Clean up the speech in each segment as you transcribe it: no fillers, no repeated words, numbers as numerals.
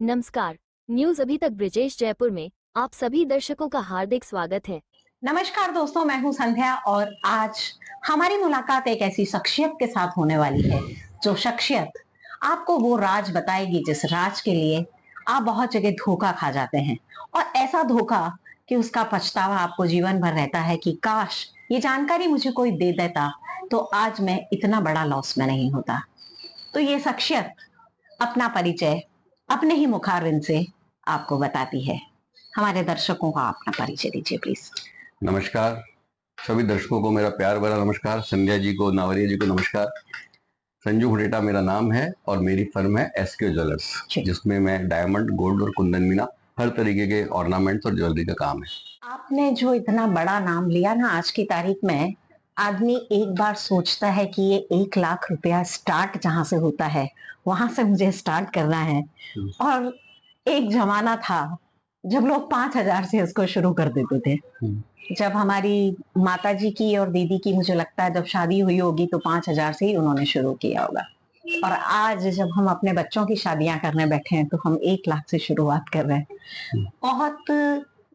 नमस्कार। न्यूज अभी तक ब्रिजेश जयपुर में आप सभी दर्शकों का हार्दिक स्वागत है। नमस्कार दोस्तों, मैं हूं संध्या और आज हमारी मुलाकात एक ऐसी शख्सियत के साथ होने वाली है जो शख्सियत आपको वो राज बताएगी जिस राज के लिए आप बहुत जगह धोखा खा जाते हैं, और ऐसा धोखा कि उसका पछतावा आपको जीवन भर रहता है कि काश ये जानकारी मुझे कोई दे देता तो आज मैं इतना बड़ा लॉस में नहीं होता। तो ये शख्सियत अपना परिचय अपने ही मुखारबिन से आपको बताती है। हमारे दर्शकों का अपना परिचय दीजिए प्लीज। नमस्कार, सभी दर्शकों को मेरा प्यार भरा नमस्कार। संध्या जी को, नावरिया जी को नमस्कार। संजू हुडेटा मेरा नाम है और मेरी फर्म है एसके ज्वेलर्स, जिसमें मैं डायमंड, गोल्ड और कुंदन मीना हर तरीके के ऑर्नामेंट्स और ज्वेलरी का काम है। आपने जो इतना बड़ा नाम लिया ना, आज की तारीख में आदमी एक बार सोचता है कि ये 1 लाख रुपया स्टार्ट जहां से होता है वहां से मुझे स्टार्ट करना है। और एक जमाना था जब लोग 5,000 से इसको शुरू कर देते थे। जब हमारी माता जी की और दीदी की, मुझे लगता है जब शादी हुई होगी तो 5,000 से ही उन्होंने शुरू किया होगा। और आज जब हम अपने बच्चों की शादियां करने बैठे हैं तो हम 1 लाख से शुरुआत कर रहे हैं। बहुत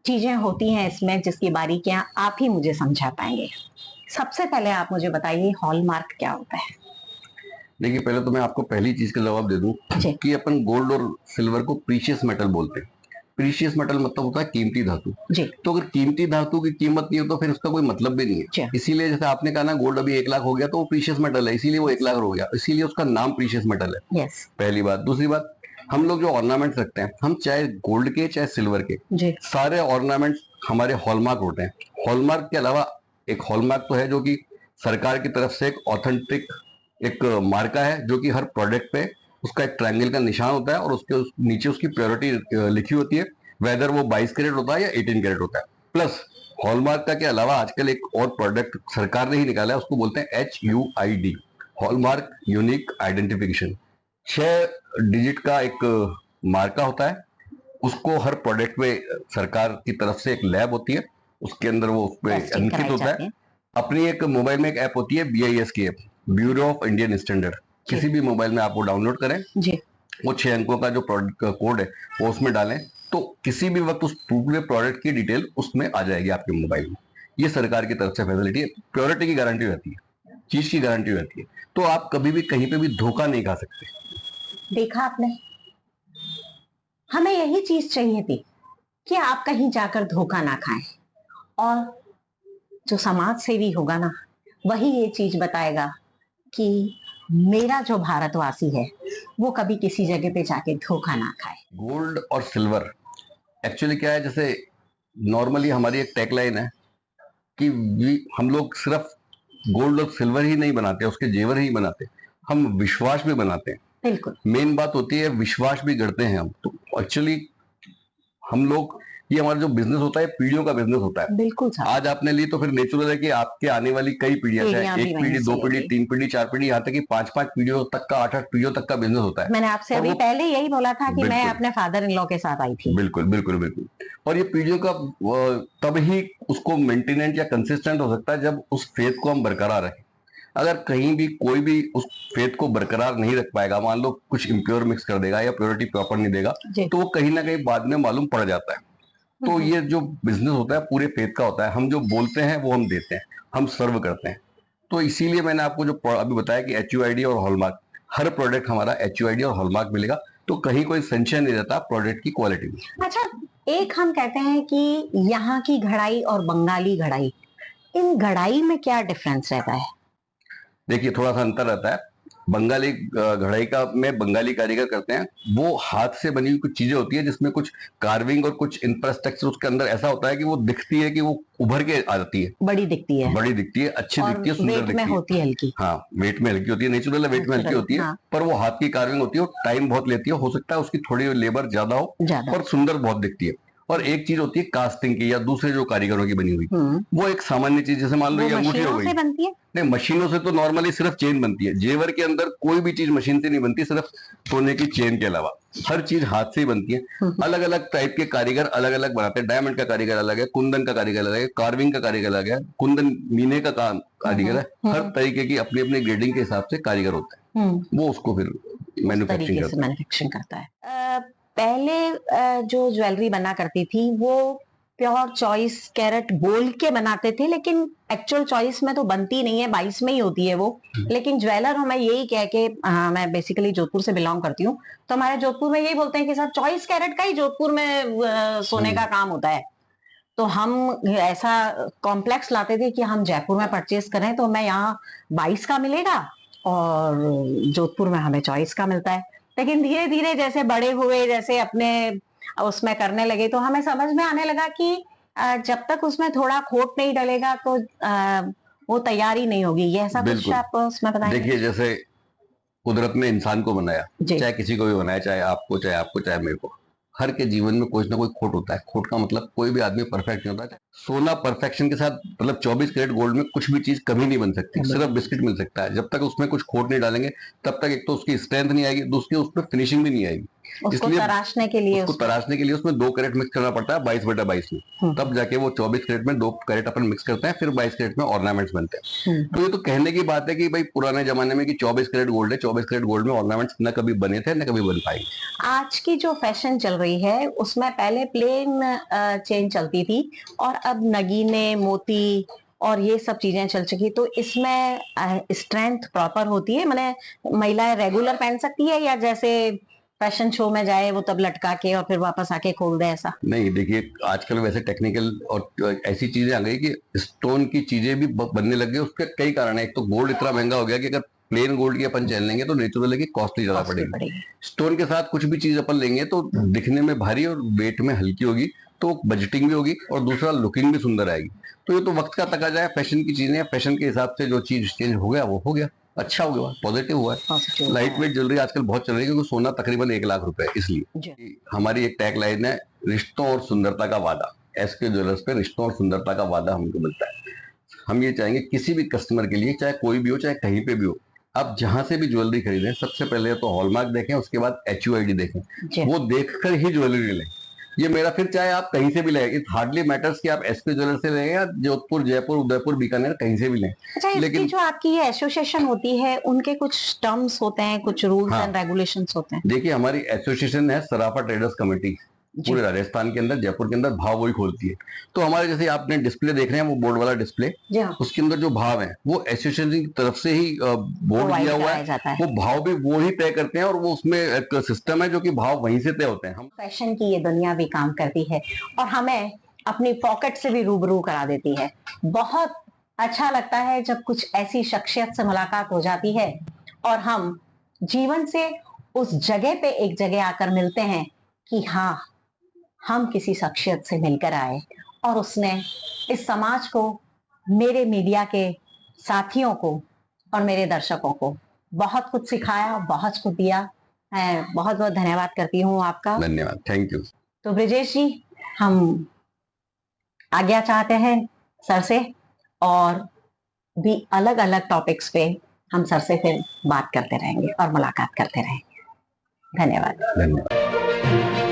चीजें होती हैं इसमें जिसकी बारीकियां आप ही मुझे समझा पाएंगे। सबसे पहले आप मुझे बताइए, हॉलमार्क क्या होता है? देखिए, पहले तो मैं आपको पहली चीज का जवाब दे दूं कि अपन गोल्ड और सिल्वर को प्रीशियस मेटल बोलते हैं। प्रीशियस मेटल मतलब होता है कीमती धातु। तो अगर कीमती धातु की कीमत नहीं हो तो फिर उसका कोई मतलब भी नहीं है। इसीलिए जैसे आपने कहा ना, गोल्ड अभी 1 लाख हो गया तो वो प्रीशियस मेटल है, इसीलिए वो 1 लाख हो गया, इसीलिए उसका नाम प्रीशियस मेटल है। पहली बात। दूसरी बात, हम लोग जो ऑर्नामेंट्स रखते हैं, हम चाहे गोल्ड के चाहे सिल्वर के, सारे ऑर्नामेंट्स हमारे हॉलमार्क होते हैं। हॉलमार्क के अलावा एक हॉलमार्क तो है जो कि सरकार की तरफ से एक ऑथेंटिक एक मार्का है, जो कि हर प्रोडक्ट पे उसका एक ट्रायंगल का निशान होता है और उसके नीचे उसकी प्योरिटी लिखी होती है, वेदर वो 22 कैरेट होता है या 18 कैरेट होता है। प्लस हॉलमार्क का के अलावा आजकल एक और प्रोडक्ट सरकार ने ही निकाला है, उसको बोलते हैं HUID, hallmark unique identification. 6 digit का एक मार्का होता है, उसको हर प्रोडक्ट पे सरकार की तरफ से एक लैब होती है, उसके अंदर वो उस पर अंकित होता है। अपनी एक मोबाइल में एक ऐप होती है BIS की app, bureau of Indian standard. किसी भी मोबाइल में आप वो डाउनलोड करें, वो 6 अंकों का जो प्रोडक्ट का कोड है वो उसमें डालें तो किसी भी वक्त उस पूरे प्रोडक्ट की डिटेल उसमें आ जाएगी आपके मोबाइल में। ये सरकार की तरफ से फैसिलिटी है। प्योरिटी की गारंटी रहती है, चीज की गारंटी रहती है, तो आप कभी भी कहीं पे भी धोखा नहीं खा सकते। देखा आपने, हमें यही चीज चाहिए थी कि आप कहीं जाकर धोखा ना खाएं। और जो समाज सेवी होगा ना, वही ये चीज बताएगा कि मेरा जो भारतवासी है वो कभी किसी जगह पे जाके धोखा ना खाए। गोल्ड और सिल्वर एक्चुअली क्या है, जैसे नॉर्मली हमारी एक टैगलाइन है कि हम लोग सिर्फ गोल्ड और सिल्वर ही नहीं बनाते, उसके जेवर ही बनाते, हम विश्वास भी बनाते हैं। बिल्कुल, मेन बात होती है विश्वास भी करते हैं हम। तो एक्चुअली हम लोग, ये हमारा जो बिजनेस होता है पीढ़ियों का बिजनेस होता है। बिल्कुल आज आपने ली तो फिर नेचुरल है कि आपके आने वाली कई पीढ़ियां, चाहे 1 पीढ़ी, 2 पीढ़ी, 3 पीढ़ी, 4 पीढ़ी, यहाँ तक कि 5-5 पीढ़ियों तक का, 8-8 पीढ़ियों तक का बिजनेस होता है। मैंने आपसे अभी पहले यही बोला था कि मैं अपने फादर इन लॉ के साथ आई थी। बिल्कुल बिल्कुल बिल्कुल। और ये पीढ़ियों का तब ही उसको मेंटेनेंट या कंसिस्टेंट हो सकता है जब उस फेथ को हम बरकरार रखें। अगर कहीं भी कोई भी उस फेथ को बरकरार नहीं रख पाएगा, मान लो कुछ इम्प्योर मिक्स कर देगा या प्योरिटी प्रॉपर नहीं देगा, तो वो कहीं ना कहीं बाद में मालूम पड़ जाता है। तो ये जो बिजनेस होता है पूरे फेथ का होता है। हम जो बोलते हैं वो हम देते हैं, हम सर्व करते हैं। तो इसीलिए मैंने आपको जो अभी बताया कि HUID और हॉलमार्क, हर प्रोडक्ट हमारा HUID और हॉलमार्क मिलेगा, तो कहीं कोई संशय नहीं रहता प्रोडक्ट की क्वालिटी में। अच्छा, एक हम कहते हैं कि यहाँ की घड़ाई और बंगाली घड़ाई, इन घड़ाई में क्या डिफरेंस रहता है? देखिए, थोड़ा सा अंतर रहता है। बंगाली घड़ाई का में बंगाली कारीगर करते हैं, वो हाथ से बनी हुई कुछ चीजें होती है जिसमें कुछ कार्विंग और कुछ इंफ्रास्ट्रक्चर उसके अंदर ऐसा होता है कि वो दिखती है कि वो उभर के आ जाती है, बड़ी दिखती है, बड़ी दिखती है, अच्छी दिखती है, सुंदर दिखती है, होती है हल्की। हाँ, वेट में हल्की होती है, नेचुरल वेट में हल्की होती है। पर वो हाथ की कार्विंग होती है और टाइम बहुत लेती है, हो सकता है उसकी थोड़ी लेबर ज्यादा हो, और सुंदर बहुत दिखती है। और एक चीज होती है कास्टिंग की या दूसरे जो कारीगरों की बनी हुई, वो एक सामान्य चीज, जैसे मान लो ये अंगूठी हो गई, नहीं, मशीनों से तो नॉर्मली सिर्फ चेन बनती है। जेवर के अंदर कोई भी चीज मशीन से नहीं बनती, सिर्फ सोने की चेन के अलावा हर चीज हाथ से ही बनती है। अलग अलग टाइप के कारीगर अलग अलग बनाते हैं। डायमंड का कारीगर अलग है, कुंदन का कारीगर अलग है, कार्विंग का कारीगर अलग है, कुंदन मीने का कारीगर है। हर तरीके की अपनी अपनी ग्रेडिंग के हिसाब से कारीगर होता है, वो उसको फिर मैन्युफैक्चरिंग करता है। पहले जो ज्वेलरी बना करती थी वो प्योर 24 कैरेट गोल्ड के बनाते थे, लेकिन एक्चुअल 24 में तो बनती नहीं है, 22 में ही होती है वो। लेकिन ज्वेलर हमें यही कह के, मैं बेसिकली जोधपुर से बिलोंग करती हूँ, तो हमारे जोधपुर में यही बोलते हैं कि साहब 24 कैरेट का ही जोधपुर में सोने का काम होता है। तो हम ऐसा कॉम्प्लेक्स लाते थे कि हम जयपुर में परचेज करें तो हमें यहाँ 22 का मिलेगा और जोधपुर में हमें 24 का मिलता है। लेकिन धीरे धीरे जैसे बड़े हुए, जैसे अपने उसमें करने लगे, तो हमें समझ में आने लगा कि जब तक उसमें थोड़ा खोट नहीं डलेगा तो वो तैयारी नहीं होगी। ये ऐसा कुछ आप उसमें बताएंगे? देखिए, जैसे कुदरत ने इंसान को बनाया, चाहे किसी को भी बनाया, चाहे आपको चाहे मेरे को, हर के जीवन में कुछ ना कोई खोट होता है। खोट का मतलब कोई भी आदमी परफेक्ट नहीं होता। सोना परफेक्शन के साथ, मतलब 24 कैरेट गोल्ड में कुछ भी चीज कभी नहीं बन सकती, सिर्फ बिस्किट मिल सकता है। जब तक उसमें कुछ खोट नहीं डालेंगे तब तक एक तो उसकी स्ट्रेंथ नहीं आएगी, दूसरी उसमें फिनिशिंग भी नहीं आएगी। इसलिए तराशने के लिए उसमें 2 कैरेट मिक्स करना पड़ता है 22/22 में, तब जाके वो 24 कैरेट में 2 कैरेट अपन मिक्स करते हैं, फिर 22 कैरेट में ऑर्नामेंट्स बनते हैं। तो ये तो कहने की बात है कि भाई पुराने जमाने में कि 24 कैरेट गोल्ड है, 24 कैरेट गोल्ड में ऑर्नामेंट्स न कभी बने थे न कभी बन पाएंगे। आज की जो फैशन चल रही है उसमें पहले प्लेन चेन चलती थी और अब नगीने, मोती और ये सब चीजें चल चुकी। तो इसमें स्ट्रेंथ प्रॉपर होती है, मैंने महिलाएं रेगुलर पहन सकती है या जैसे फैशन शो में जाए वो तब लटका के और फिर वापस आके खोल दे, ऐसा? नहीं, देखिए आजकल वैसे टेक्निकल और ऐसी चीजें आ गई कि स्टोन की चीजें भी बनने लग गई। उसके कई कारण है। एक तो गोल्ड इतना महंगा हो गया कि अगर प्लेन गोल्ड की अपन चैन लेंगे तो नेचुरल है कि कॉस्टली ज्यादा पड़ेगी। स्टोन के साथ कुछ भी चीज अपन लेंगे तो दिखने में भारी और वेट में हल्की होगी, तो बजटिंग भी होगी और दूसरा लुकिंग भी सुंदर आएगी। तो ये तो वक्त का तकाजा है, फैशन की चीजें, फैशन के हिसाब से जो चीज चेंज हो गया वो हो गया, अच्छा हो गया, पॉजिटिव हुआ है। लाइट वेट ज्वेलरी आजकल बहुत चल रही है क्योंकि सोना तकरीबन 1 लाख रुपए है। इसलिए हमारी एक टैग लाइन है, रिश्तों और सुंदरता का वादा। एसके ज्वेलर्स पे रिश्तों और सुंदरता का वादा हमको मिलता है। हम ये चाहेंगे किसी भी कस्टमर के लिए, चाहे कोई भी हो चाहे कहीं पे भी हो, आप जहां से भी ज्वेलरी खरीदें सबसे पहले तो हॉलमार्क देखें, उसके बाद HUID देखें, वो देखकर ही ज्वेलरी लें। ये मेरा, फिर चाहे आप कहीं से भी लें, इट हार्डली मैटर्स कि आप एसपी ज्वेलर से लें या जोधपुर, जयपुर, उदयपुर, बीकानेर कहीं से भी लें। अच्छा, लेकिन जो आपकी ये एसोसिएशन होती है उनके कुछ टर्म्स होते हैं, कुछ रूल्स एंड रेगुलेशंस होते हैं? देखिए, हमारी एसोसिएशन है सराफा ट्रेडर्स कमेटी, पूरे राजस्थान के अंदर, जयपुर के अंदर भाव वही खोलती है। तो हमारे जैसे आपने डिस्प्ले देख रहे हैं, वो बोर्ड वाला डिस्प्ले, उसके अंदर जो भाव है वो एसोसिएशन की तरफ से ही बोर्ड दिया हुआ है। वो भाव भी वो ही तय करते हैं और वो उसमें एक सिस्टम है जो कि भाव वहीं से तय होते हैं। हम फैशन की ये दुनिया भी काम करती है और हमें अपनी पॉकेट से भी रूबरू करा देती है। बहुत अच्छा लगता है जब कुछ ऐसी शख्सियत से मुलाकात हो जाती है और हम जीवन से उस जगह पे एक जगह आकर मिलते हैं कि हाँ, हम किसी शख्सियत से मिलकर आए और उसने इस समाज को, मेरे मीडिया के साथियों को और मेरे दर्शकों को बहुत कुछ सिखाया, बहुत कुछ दिया। मैं बहुत बहुत धन्यवाद करती हूँ आपका। धन्यवाद, थैंक यू। तो ब्रिजेश जी, हम आज्ञा चाहते हैं सर से, और भी अलग अलग टॉपिक्स पे हम सर से फिर बात करते रहेंगे और मुलाकात करते रहेंगे। धन्यवाद।